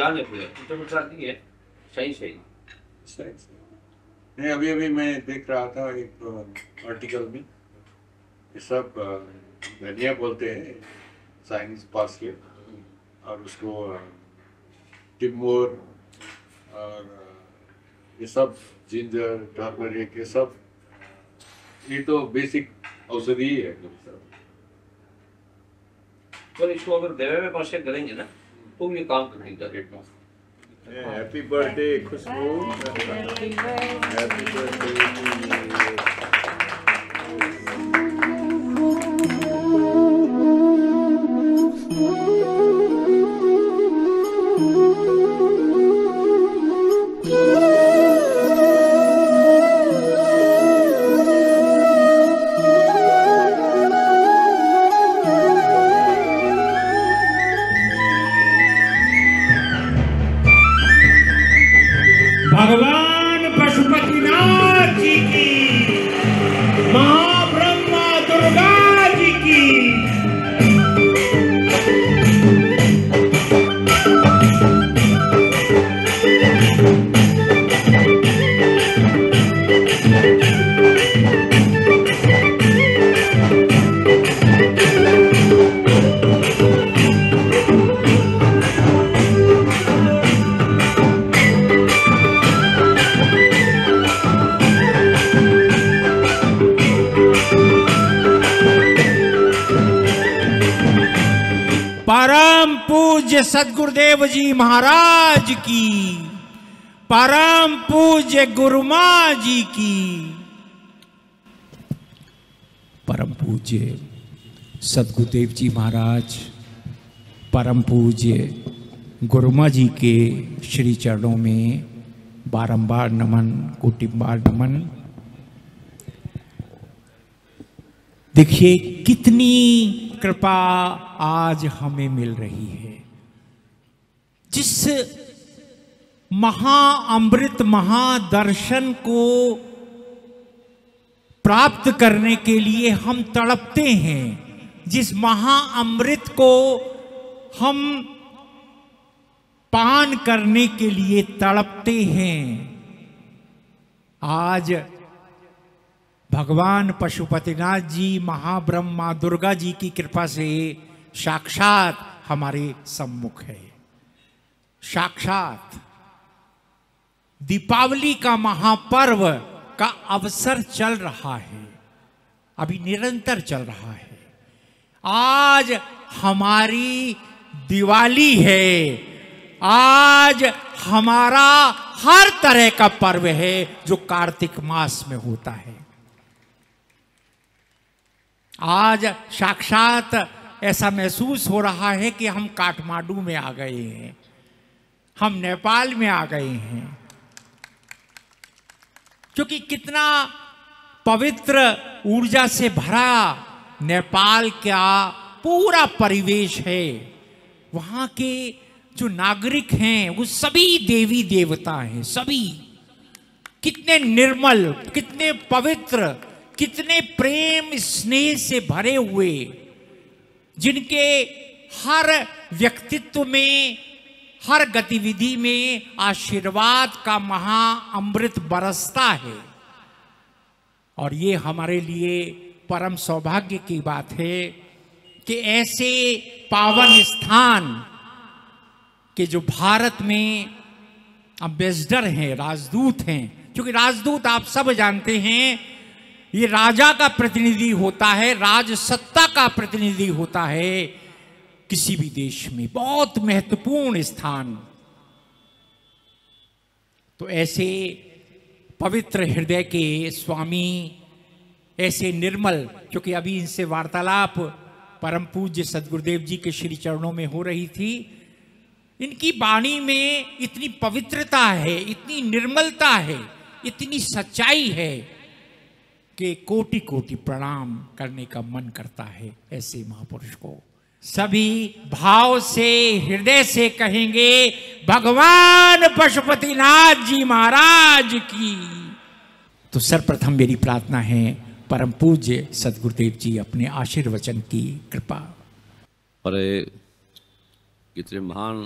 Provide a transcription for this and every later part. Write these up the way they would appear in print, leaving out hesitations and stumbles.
याद है पूरा इंटरप्रेट नहीं है। सही सही सही नहीं, अभी अभी मैं देख रहा था एक आर्टिकल में, ये सब धनिया बोलते हैं चाइनीज पार्सले, और उसको टिम्बोर और ये सब जिंजर टर्मरिक, ये सब ये तो बेसिक औषधि ही है सब। पर इसको अगर दवा में पास करेंगे ना तो ये काम करेगा। हैप्पी बर्थडे खुशबू, हैप्पी बर्थडे। भगवान पशुपतिनाथ जी की, महाब्रह्मा दुर्गा जी की। परम पूज्य सद्गुरुदेव जी महाराज की, परम पूज्य गुरुमा जी की, परम पूज्य सद्गुरुदेव जी महाराज, परम पूज्य गुरुमा जी के श्री चरणों में बारंबार नमन, कोटिबार नमन। देखिए कितनी कृपा आज हमें मिल रही है। जिस महाअमृत महादर्शन को प्राप्त करने के लिए हम तड़पते हैं, जिस महाअमृत को हम पान करने के लिए तड़पते हैं, आज भगवान पशुपतिनाथ जी, महाब्रह्मा दुर्गा जी की कृपा से साक्षात हमारे सम्मुख है। साक्षात दीपावली का महापर्व का अवसर चल रहा है, अभी निरंतर चल रहा है। आज हमारी दिवाली है, आज हमारा हर तरह का पर्व है जो कार्तिक मास में होता है। आज साक्षात ऐसा महसूस हो रहा है कि हम काठमांडू में आ गए हैं, हम नेपाल में आ गए हैं, क्योंकि कितना पवित्र ऊर्जा से भरा नेपाल का पूरा परिवेश है। वहां के जो नागरिक हैं वो सभी देवी देवता हैं, सभी कितने निर्मल, कितने पवित्र, कितने प्रेम स्नेह से भरे हुए, जिनके हर व्यक्तित्व में, हर गतिविधि में आशीर्वाद का महाअमृत बरसता है। और ये हमारे लिए परम सौभाग्य की बात है कि ऐसे पावन स्थान के जो भारत में एम्बेसडर हैं, राजदूत हैं, क्योंकि राजदूत आप सब जानते हैं ये राजा का प्रतिनिधि होता है, राजसत्ता का प्रतिनिधि होता है किसी भी देश में, बहुत महत्वपूर्ण स्थान। तो ऐसे पवित्र हृदय के स्वामी, ऐसे निर्मल, क्योंकि अभी इनसे वार्तालाप परम पूज्य सद्गुरुदेव जी के श्री चरणों में हो रही थी, इनकी वाणी में इतनी पवित्रता है, इतनी निर्मलता है, इतनी सच्चाई है कि कोटि कोटि प्रणाम करने का मन करता है ऐसे महापुरुष को। सभी भाव से, हृदय से कहेंगे भगवान पशुपतिनाथ जी महाराज की। तो सर्वप्रथम मेरी प्रार्थना है परम पूज्य सद्गुरुदेव जी अपने आशीर्वचन की कृपा। अरे कितने महान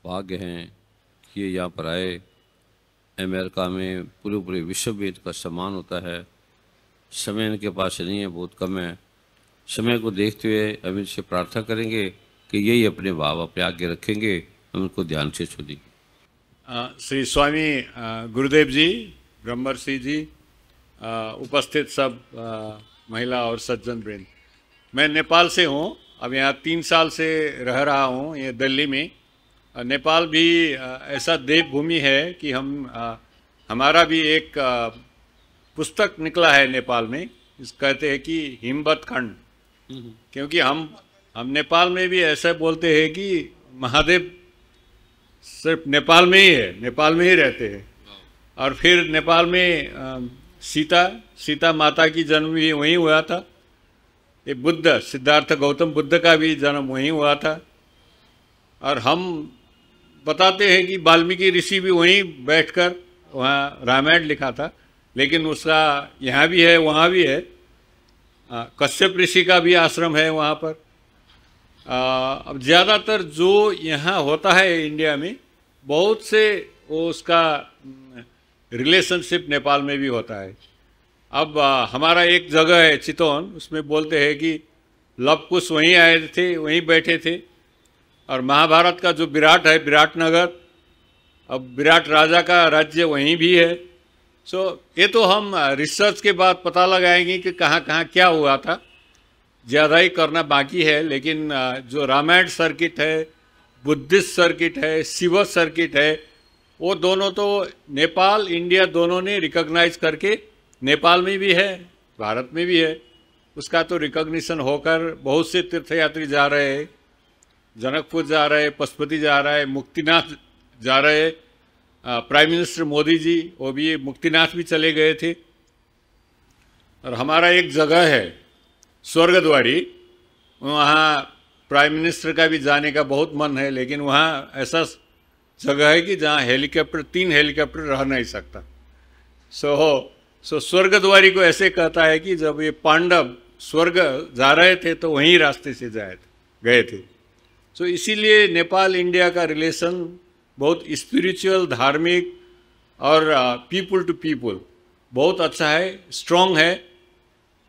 भाग्य हैं कि ये यहाँ पर आए। अमेरिका में पूरे विश्व में इनका सम्मान होता है। समय इनके पास नहीं है, बहुत कम है। समय को देखते हुए हम इनसे प्रार्थना करेंगे कि यही अपने भाव अपने आगे रखेंगे, हम उनको ध्यान से सुनेंगे। श्री स्वामी गुरुदेव जी, ब्रह्मर्षि जी, उपस्थित सब महिला और सज्जन वृंद, मैं नेपाल से हूँ। अब यहाँ 3 साल से रह रहा हूँ ये दिल्ली में। नेपाल भी ऐसा देवभूमि है कि हमारा भी एक पुस्तक निकला है नेपाल में, इस कहते हैं कि हिमवत खंड। क्योंकि हम नेपाल में भी ऐसा बोलते हैं कि महादेव सिर्फ नेपाल में ही है, नेपाल में ही रहते हैं। और फिर नेपाल में सीता माता की जन्म भी वहीं हुआ था। ये बुद्ध, सिद्धार्थ गौतम बुद्ध का भी जन्म वहीं हुआ था। और हम बताते हैं कि वाल्मीकि ऋषि भी वहीं बैठकर वहाँ रामायण लिखा था। लेकिन उसका यहाँ भी है, वहाँ भी है। कश्यप ऋषि का भी आश्रम है वहाँ पर। अब ज़्यादातर जो यहाँ होता है इंडिया में, बहुत से वो उसका रिलेशनशिप नेपाल में भी होता है। अब हमारा एक जगह है चितौन, उसमें बोलते हैं कि लव कुश वहीं आए थे, वहीं बैठे थे। और महाभारत का जो विराट है, विराट नगर, अब विराट राजा का राज्य वहीं भी है। ये तो हम रिसर्च के बाद पता लगाएंगे कि कहाँ कहाँ क्या हुआ था। ज़्यादा ही करना बाकी है। लेकिन जो रामायण सर्किट है, बुद्धिस्ट सर्किट है, शिव सर्किट है, वो दोनों तो नेपाल इंडिया दोनों ने रिकॉग्नाइज करके, नेपाल में भी है, भारत में भी है, उसका तो रिकॉग्निशन होकर बहुत से तीर्थयात्री जा रहे हैं। जनकपुर जा रहे हैं, पशुपति जा रहा है, मुक्तिनाथ जा रहे हैं। प्राइम मिनिस्टर मोदी जी वो भी मुक्तिनाथ भी चले गए थे। और हमारा एक जगह है स्वर्गद्वारी, वहाँ प्राइम मिनिस्टर का भी जाने का बहुत मन है। लेकिन वहाँ ऐसा जगह है कि जहाँ हेलीकॉप्टर 3 हेलीकॉप्टर रह नहीं सकता। सो स्वर्गद्वारी को ऐसे कहता है कि जब ये पांडव स्वर्ग जा रहे थे तो वहीं रास्ते से गए थे। इसीलिए नेपाल इंडिया का रिलेशन बहुत स्पिरिचुअल, धार्मिक और पीपल टू पीपल बहुत अच्छा है, स्ट्रॉन्ग है।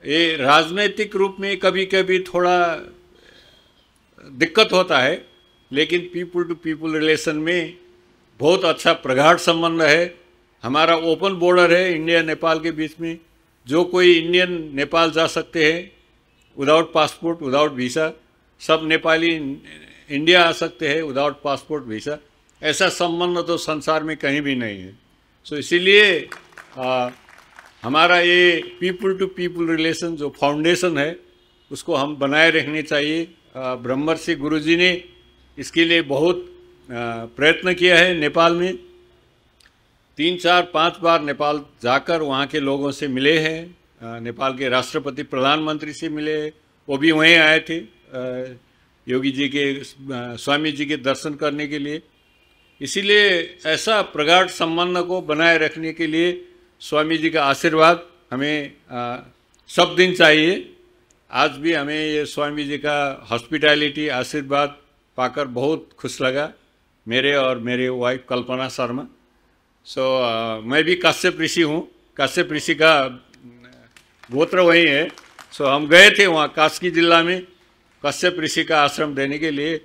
ये राजनीतिक रूप में कभी कभी थोड़ा दिक्कत होता है, लेकिन पीपल टू पीपल रिलेशन में बहुत अच्छा प्रगाढ़ संबंध है। हमारा ओपन बॉर्डर है इंडिया नेपाल के बीच में। जो कोई इंडियन नेपाल जा सकते हैं विदाउट पासपोर्ट, विदाउट वीज़ा। सब नेपाली इंडिया आ सकते हैं विदाउट पासपोर्ट, वीज़ा। ऐसा संबंध तो संसार में कहीं भी नहीं है। इसीलिए हमारा ये पीपल टू पीपल रिलेशन जो फाउंडेशन है, उसको हम बनाए रखनी चाहिए। ब्रह्मर्षि गुरुजी ने इसके लिए बहुत प्रयत्न किया है। नेपाल में 3, 4, 5 बार नेपाल जाकर वहाँ के लोगों से मिले हैं। नेपाल के राष्ट्रपति, प्रधानमंत्री से मिले, वो भी वहीं आए थे योगी जी के, स्वामी जी के दर्शन करने के लिए। इसीलिए ऐसा प्रगाढ़ संबंध को बनाए रखने के लिए स्वामी जी का आशीर्वाद हमें सब दिन चाहिए। आज भी हमें ये स्वामी जी का हॉस्पिटैलिटी आशीर्वाद पाकर बहुत खुश लगा, मेरे और मेरे वाइफ कल्पना शर्मा। मैं भी काश्यप ऋषि हूँ, काश्यप ऋषि का गोत्र वही है। हम गए थे वहाँ कास्की जिला में कश्यप ऋषि का आश्रम देने के लिए।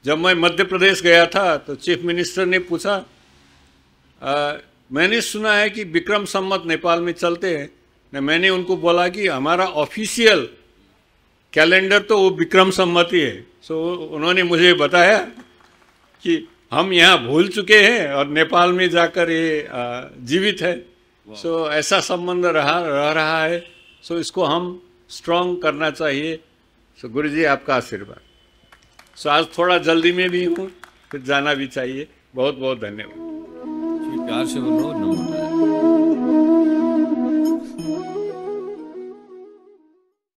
जब मैं मध्य प्रदेश गया था तो चीफ मिनिस्टर ने पूछा, मैंने सुना है कि विक्रम संवत नेपाल में चलते हैं। मैंने उनको बोला कि हमारा ऑफिशियल कैलेंडर तो वो विक्रम संवत ही है। उन्होंने मुझे बताया कि हम यहाँ भूल चुके हैं और नेपाल में जाकर ये जीवित है। ऐसा संबंध रह रहा है। इसको हम स्ट्रॉन्ग करना चाहिए। गुरुजी आपका आशीर्वाद। आज थोड़ा जल्दी में भी हूँ, फिर जाना भी चाहिए। बहुत बहुत धन्यवाद। प्यार से बोलो नमो।